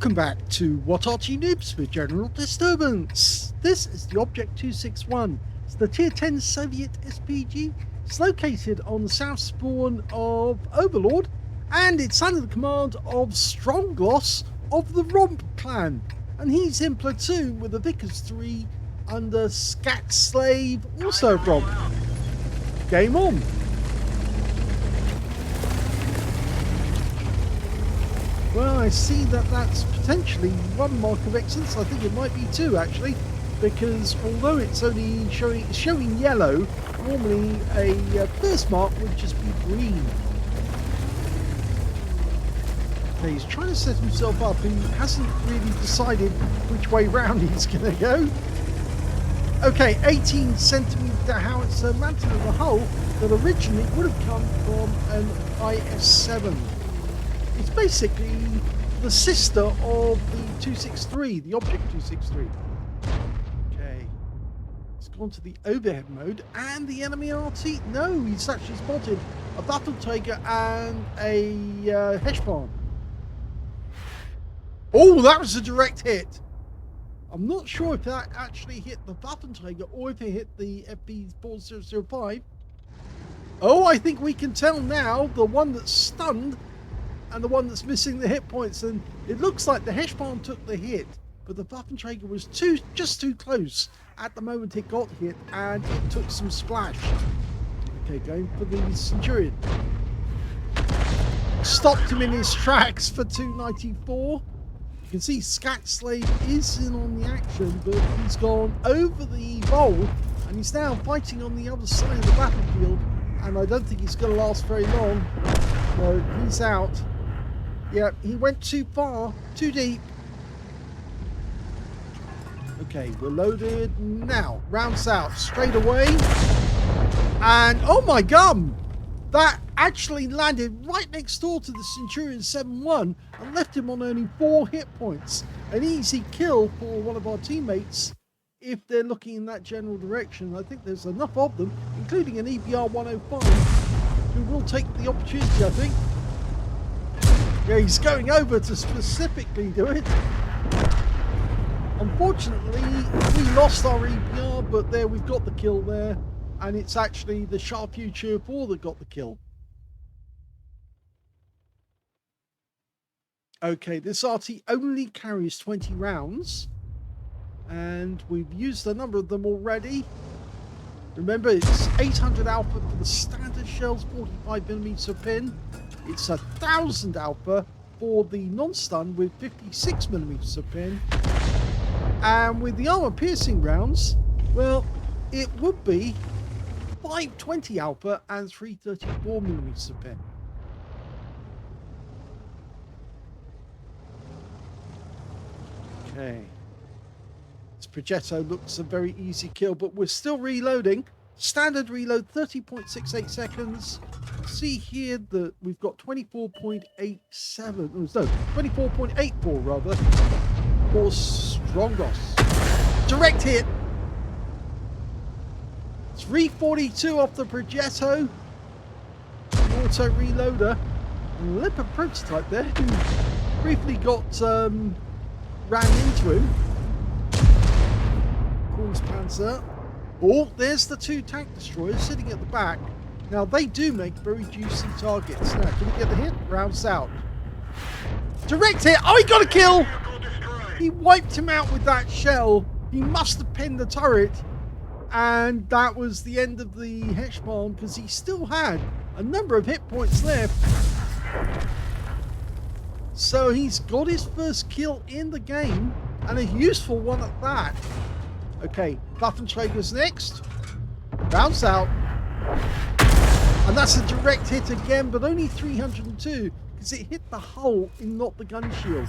Welcome back to What Arty Noobs with General Disturbance. This is the Object 261. It's the Tier 10 Soviet SPG. It's located on the south spawn of Overlord, and it's under the command of Strongloss of the ROMP clan. And he's in platoon with the Vickers 3 under Scat Slave, also ROMP. Game on. Well, I see that that's potentially one mark of excellence. I think it might be two, actually, because although it's only showing yellow, normally a first mark would just be green. Okay, he's trying to set himself up. He hasn't really decided which way round he's going to go. Okay, 18 centimetre howitzer mounted on the hull that originally would have come from an IS-7. It's basically the sister of the 263, the Object 263. Okay, it's gone to the overhead mode, and the enemy Arty, no, he's actually spotted a Battle Tiger and a Heshbarn. Oh, that was a direct hit. I'm not sure if that actually hit the Battle Tiger or if it hit the FP4005. Oh, I think we can tell now the one that's stunned and the one that's missing the hit points, and it looks like the Heshbarn took the hit, but the Waffenträger was just too close at the moment it got hit, and it took some splash. Okay, going for the Centurion. Stopped him in his tracks for 294. You can see Scat Slave is in on the action, but he's gone over the bowl, and he's now fighting on the other side of the battlefield, and I don't think he's going to last very long. No, he's out. Yeah, he went too far, too deep. Okay, we're loaded now. Rounds out straight away. And oh my gum! That actually landed right next door to the Centurion 7-1 and left him on only 4 hit points. An easy kill for one of our teammates if they're looking in that general direction. I think there's enough of them, including an EBR 105, who will take the opportunity, I think. Yeah, he's going over to specifically do it. Unfortunately, we lost our EPR, but there we've got the kill there, and it's actually the Sharp Future 4 that got the kill. Okay, this Arty only carries 20 rounds, and we've used a number of them already. Remember, it's 800 alpha for the standard shells, 45mm pin. It's 1000 alpha for the non-stun with 56mm pin. And with the armor piercing rounds, well, it would be 520 alpha and 334mm pin. Okay. This Progetto looks a very easy kill, but we're still reloading. Standard reload, 30.68 seconds. See here that we've got 24.87, no, 24.84 rather, for Strongloss. Direct hit. 342 off the Progetto. Auto reloader. And a Leopard prototype there, who briefly got ran into him. Panzer. Oh, there's the 2 tank destroyers sitting at the back. Now, they do make very juicy targets. Now, can we get the hit? Rounds out. Direct hit. Oh, he got a kill. He wiped him out with that shell. He must have pinned the turret. And that was the end of the Heshbarn, because he still had a number of hit points left. So he's got his first kill in the game, and a useful one at that. Okay, Waffenträger's next. Rounds out. And that's a direct hit again, but only 302, because it hit the hull and not the gun shield.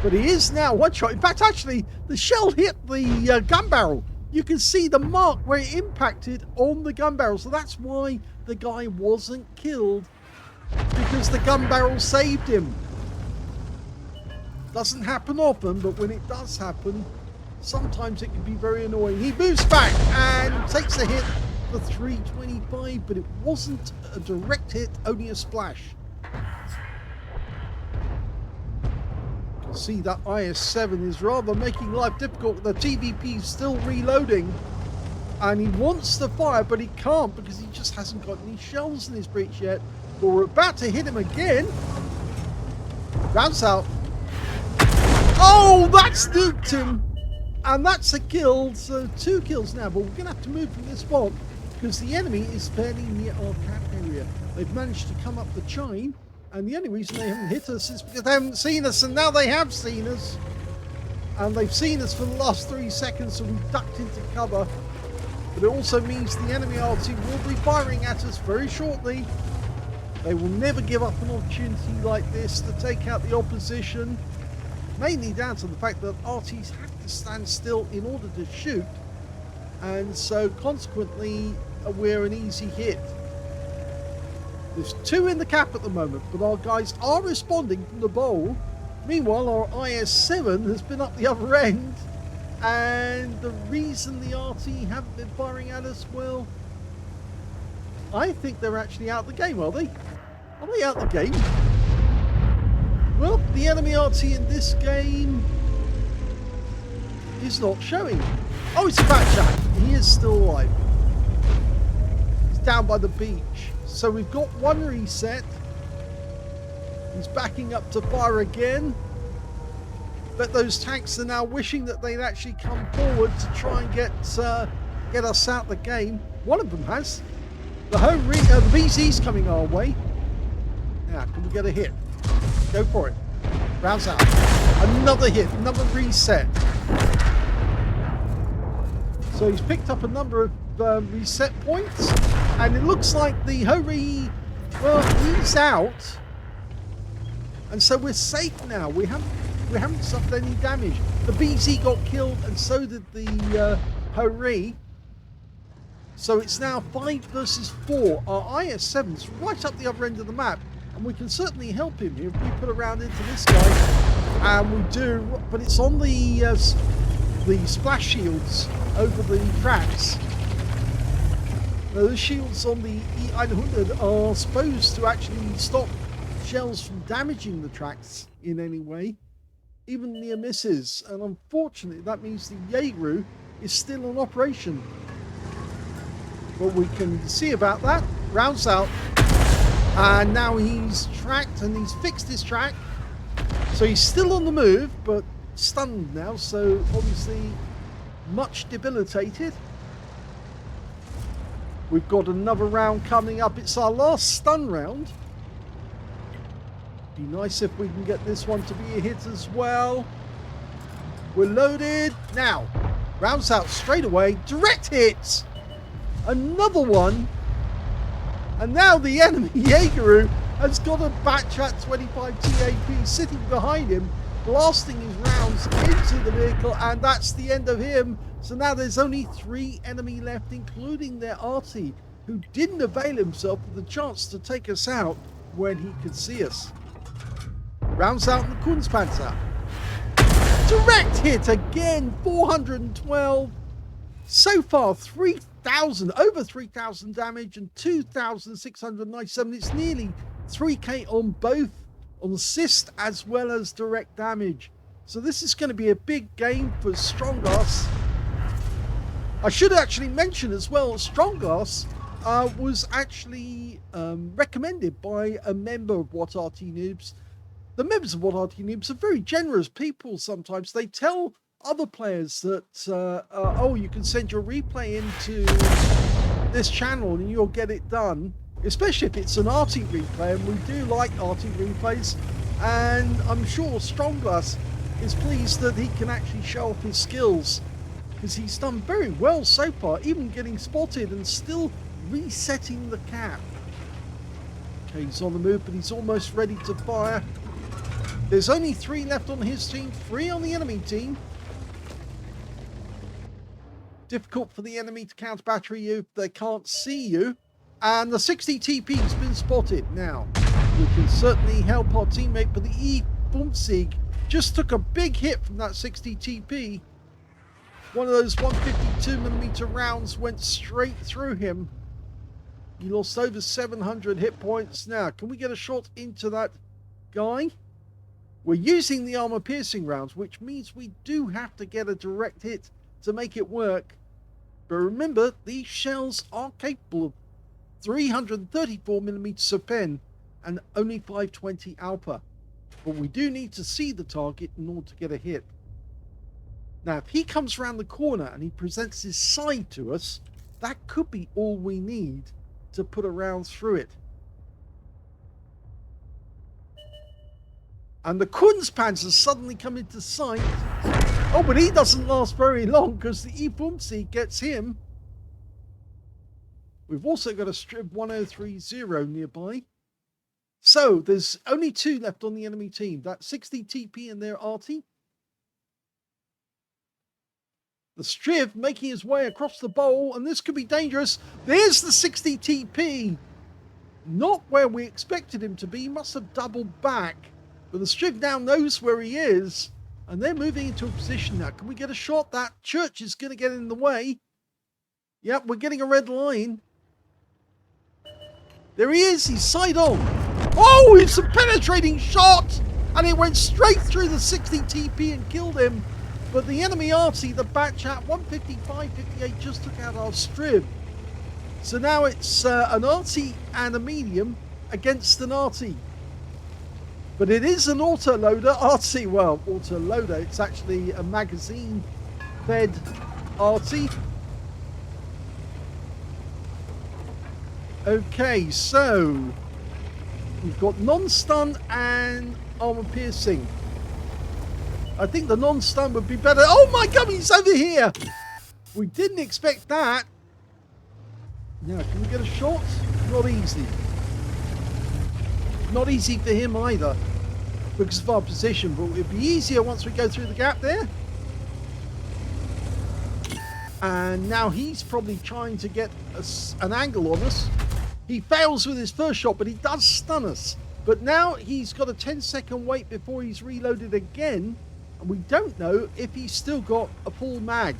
But he is now one shot. In fact, actually, the shell hit the gun barrel. You can see the mark where it impacted on the gun barrel. So that's why the guy wasn't killed, because the gun barrel saved him. Doesn't happen often, but when it does happen, sometimes it can be very annoying. He moves back and takes a hit for 325, but it wasn't a direct hit, only a splash. See, that IS-7 is rather making life difficult. The TVP is still reloading. And he wants to fire, but he can't because he just hasn't got any shells in his breech yet. But we're about to hit him again. Rounds out. Oh, that's nuked him. And that's a kill. So 2 kills now. But we're going to have to move from this spot because the enemy is fairly near our camp area. They've managed to come up the chain. And the only reason they haven't hit us is because they haven't seen us. And now they have seen us. And they've seen us for the last 3 seconds. So we've ducked into cover. But it also means the enemy Arty will be firing at us very shortly. They will never give up an opportunity like this to take out the opposition. Mainly down to the fact that Artys have to stand still in order to shoot. And so consequently, we're an easy hit. There's 2 in the cap at the moment, but our guys are responding from the bowl. Meanwhile, our IS-7 has been up the other end. And the reason the Arty haven't been firing at us, well, I think they're actually out the game, are they? Are they out the game? Well, the enemy Arty in this game is not showing. Oh, it's a backjack. He is still alive. He's down by the beach. So we've got 1 reset. He's backing up to fire again. But those tanks are now wishing that they'd actually come forward to try and get us out the game. One of them has. The BZ's coming our way. Now, can we get a hit? Go for it. Rounds out. Another hit, another reset. So he's picked up a number of reset points. And it looks like the Hori, well, he's out. And so we're safe now. We haven't suffered any damage. The BZ got killed and so did the Hori. So it's now 5 versus 4. Our IS-7's right up the other end of the map. And we can certainly help him if we put a round into this guy. And we do, but it's on the splash shields over the tracks. Those shields on the E100 are supposed to actually stop shells from damaging the tracks in any way, even near misses. And unfortunately, that means the Jaeger is still in operation. But we can see about that. Rounds out. And now he's tracked and he's fixed his track. So he's still on the move, but stunned now. So obviously much debilitated. We've got another round coming up. It's our last stun round. Be nice if we can get this one to be a hit as well. We're loaded. Now, rounds out straight away. Direct hits. Another one. And now the enemy Jaeger has got a Batchat 25 TAP sitting behind him, blasting his rounds into the vehicle, and that's the end of him. So now there's only 3 enemy left, including their Arty, who didn't avail himself of the chance to take us out when he could see us. Rounds out in the Kunstpanzer. Direct hit again, 412. So far, over 3,000 damage and 2,697. It's nearly 3k on both, on assist as well as direct damage. So this is going to be a big game for Strongloss. I should actually mention as well, Strongloss was actually recommended by a member of What Arty Noobs. The members of What Arty Noobs are very generous people sometimes. They tell other players that, oh, you can send your replay into this channel and you'll get it done. Especially if it's an Arty replay, and we do like Arty replays. And I'm sure Strongloss is pleased that he can actually show off his skills, because he's done very well so far, even getting spotted and still resetting the cap. Okay, he's on the move, but he's almost ready to fire. There's only 3 left on his team, 3 on the enemy team. Difficult for the enemy to counter battery you if they can't see you. And the 60 TP has been spotted. Now, we can certainly help our teammate, but the E-Bumsig just took a big hit from that 60 TP. One of those 152mm rounds went straight through him. He lost over 700 hit points. Now, can we get a shot into that guy? We're using the armor piercing rounds, which means we do have to get a direct hit to make it work. But remember, these shells are capable of 334mm of pen and only 520 alpha. But we do need to see the target in order to get a hit. Now, if he comes around the corner and he presents his side to us, that could be all we need to put a round through it. And the Kunstpanzer suddenly come into sight. Oh, but he doesn't last very long because the E-Bumsy gets him. We've also got a Strib 1030 nearby. So there's only 2 left on the enemy team. That's 60 TP and their Arty. The Striv making his way across the bowl, and this could be dangerous. There's the 60 TP. Not where we expected him to be. He must have doubled back. But the Striv now knows where he is, and they're moving into a position now. Can we get a shot? That church is going to get in the way. Yep, we're getting a red line. There he is. He's side on. Oh, it's a penetrating shot, and it went straight through the 60 TP and killed him. But the enemy Arty, the Batchat 155-58, just took out our Strib. So now it's an Arty and a medium against an Arty. But it is an autoloader Arty. Well, autoloader. It's actually a magazine-fed Arty. Okay, so we've got non-stun and armor piercing. I think the non-stun would be better. Oh my god, he's over here! We didn't expect that. Now, can we get a shot? Not easy. Not easy for him either, because of our position, but it'll be easier once we go through the gap there. And now he's probably trying to get an angle on us. He fails with his first shot, but he does stun us. But now he's got a 10-second wait before he's reloaded again. And we don't know if he's still got a full mag.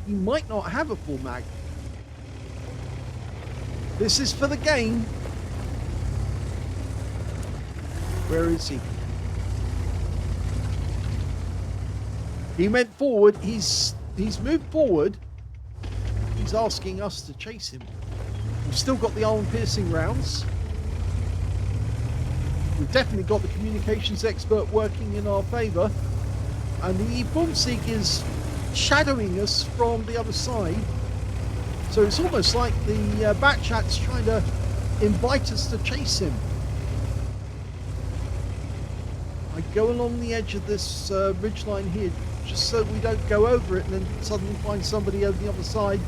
He might not have a full mag. This is for the game. Where is he? He went forward. He's moved forward. He's asking us to chase him. We've still got the armor piercing rounds. We've definitely got the communications expert working in our favour. And the Bumsig is shadowing us from the other side. So it's almost like the Batchat's trying to invite us to chase him. I go along the edge of this ridgeline here, just so we don't go over it and then suddenly find somebody over the other side.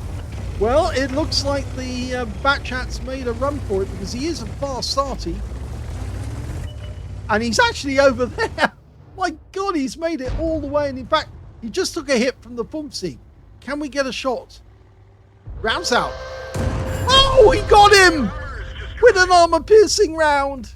Well, it looks like the Batchat's made a run for it, because he is a fast Arty. And he's actually over there. My god, he's made it all the way, and in fact, he just took a hit from the Bumsig. Can we get a shot? Rounds out. Oh, he got him with an armor piercing round.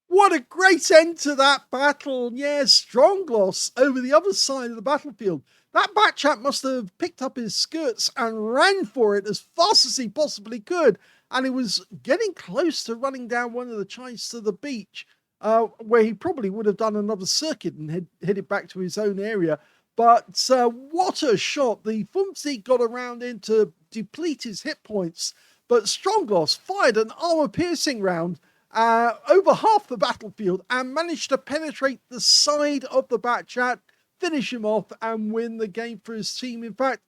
What a great end to that battle. Yeah, Strongloss over the other side of the battlefield. That Batchat must have picked up his skirts and ran for it as fast as he possibly could. And he was getting close to running down one of the chides to the beach, where he probably would have done another circuit and headed back to his own area. But what a shot. The Bumsig got around in to deplete his hit points. But Strongloss fired an armor-piercing round over half the battlefield and managed to penetrate the side of the Batchat, finish him off, and win the game for his team. In fact,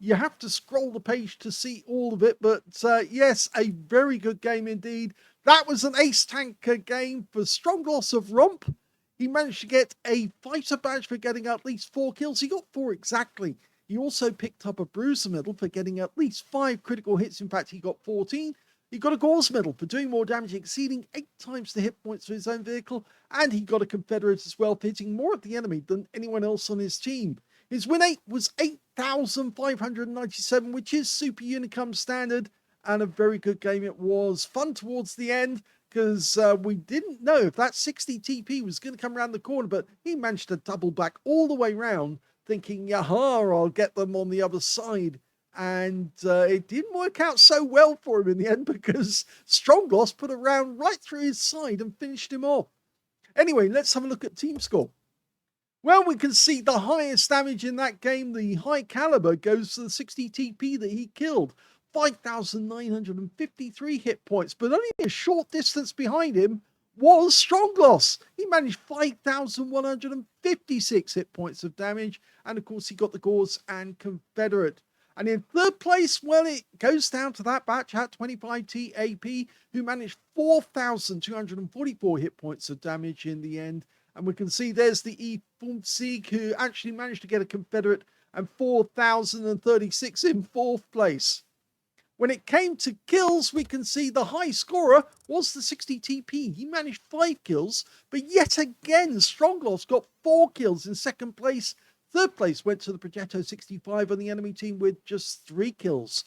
you have to scroll the page to see all of it, but yes, a very good game indeed. That was an ace tanker game for Strongloss of ROMP. He managed to get a fighter badge for getting at least 4 kills. He got 4 exactly. He also picked up a bruiser medal for getting at least 5 critical hits. In fact, he got 14. He got a Gauze medal for doing more damage, exceeding 8 times the hit points for his own vehicle. And he got a Confederate as well, hitting more at the enemy than anyone else on his team. His win rate was 8,597, which is Super Unicum standard, and a very good game it was. Fun towards the end, because we didn't know if that 60 TP was going to come around the corner, but he managed to double back all the way round, thinking, yaha, I'll get them on the other side. And it didn't work out so well for him in the end because Strongloss put a round right through his side and finished him off. Anyway, let's have a look at team score. Well, we can see the highest damage in that game, the high caliber, goes to the 60 TP that he killed. 5,953 hit points, but only a short distance behind him was Strongloss. He managed 5,156 hit points of damage, and of course he got the Gauze and Confederate. And in third place, well, it goes down to that batch at 25T AP, who managed 4,244 hit points of damage in the end. And we can see there's the E-Fumsieg, who actually managed to get a Confederate, and 4,036 in fourth place. When it came to kills, we can see the high scorer was the 60 TP. He managed 5 kills, but yet again, Strongloss got 4 kills in second place. Third place went to the Progetto 65 on the enemy team with just 3 kills.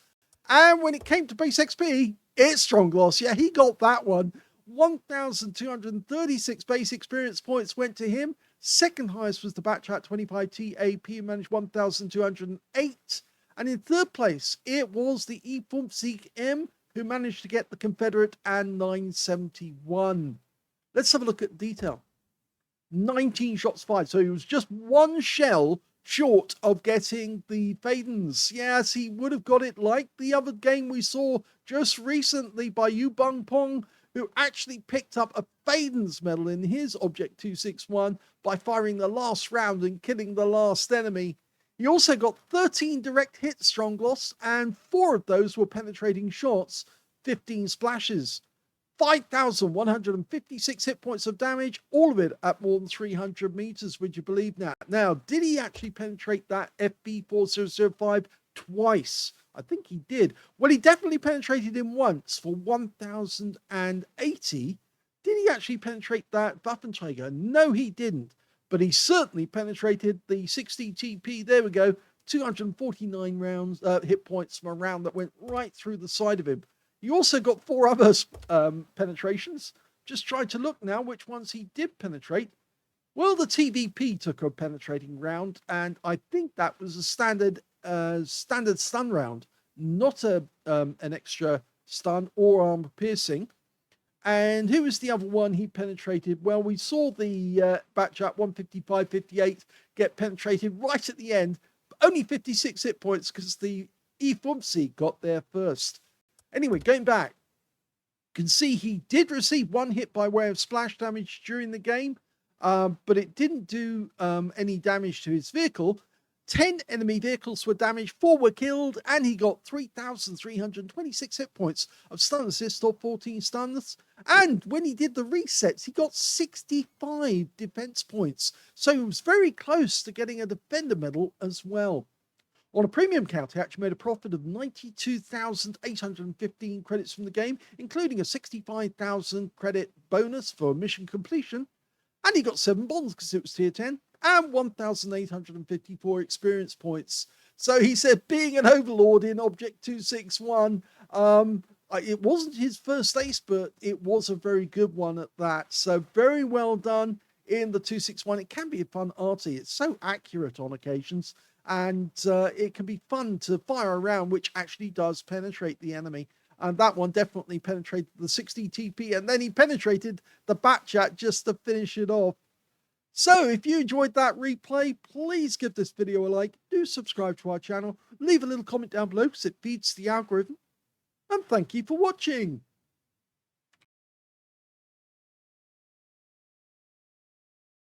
And when it came to base XP, it's Strongloss. Yeah, he got that one. 1,236 base experience points went to him. Second highest was the batch at 25T AP, who managed 1,208. And in third place, it was the E-Fumsieg M, who managed to get the Confederate and 971. Let's have a look at detail. 19 shots fired, so he was just one shell short of getting the Fadens. Yes, he would have got it like the other game we saw just recently by Yu Bung Pong, who actually picked up a Fadens medal in his Object 261 by firing the last round and killing the last enemy. He also got 13 direct hits, Strongloss, and 4 of those were penetrating shots, 15 splashes. 5,156 hit points of damage, all of it at more than 300 meters, would you believe that? Now, did he actually penetrate that FB4005 twice? I think he did. Well, he definitely penetrated him once for 1,080. Did he actually penetrate that Waffenträger? No, he didn't. But he certainly penetrated the 60 TP. There we go. 249 rounds, hit points from a round that went right through the side of him. He also got 4 other penetrations. Just trying to look now which ones he did penetrate. Well, the TVP took a penetrating round, and I think that was a standard stun round, not an extra stun or armor piercing. And who was the other one he penetrated? Well, we saw the batch up 155-58 get penetrated right at the end. Only 56 hit points because the E-Fumsieg got there first. Anyway, going back, you can see he did receive 1 hit by way of splash damage during the game, but it didn't do any damage to his vehicle. 10 enemy vehicles were damaged, 4 were killed, and he got 3,326 hit points of stun assist or 14 stuns. And when he did the resets, he got 65 defense points. So he was very close to getting a defender medal as well. On a premium count, he actually made a profit of 92,815 credits from the game, including a 65,000 credit bonus for mission completion. And he got 7 bonds because it was tier 10 and 1,854 experience points. So he said being an Overlord in Object 261, it wasn't his first ace, but it was a very good one at that. So very well done in the 261. It can be a fun Arty. It's so accurate on occasions. And it can be fun to fire around, which actually does penetrate the enemy. And that one definitely penetrated the 60 TP, and then he penetrated the Batchat just to finish it off. So if you enjoyed that replay, please give this video a like, do subscribe to our channel, leave a little comment down below because it feeds the algorithm. And thank you for watching.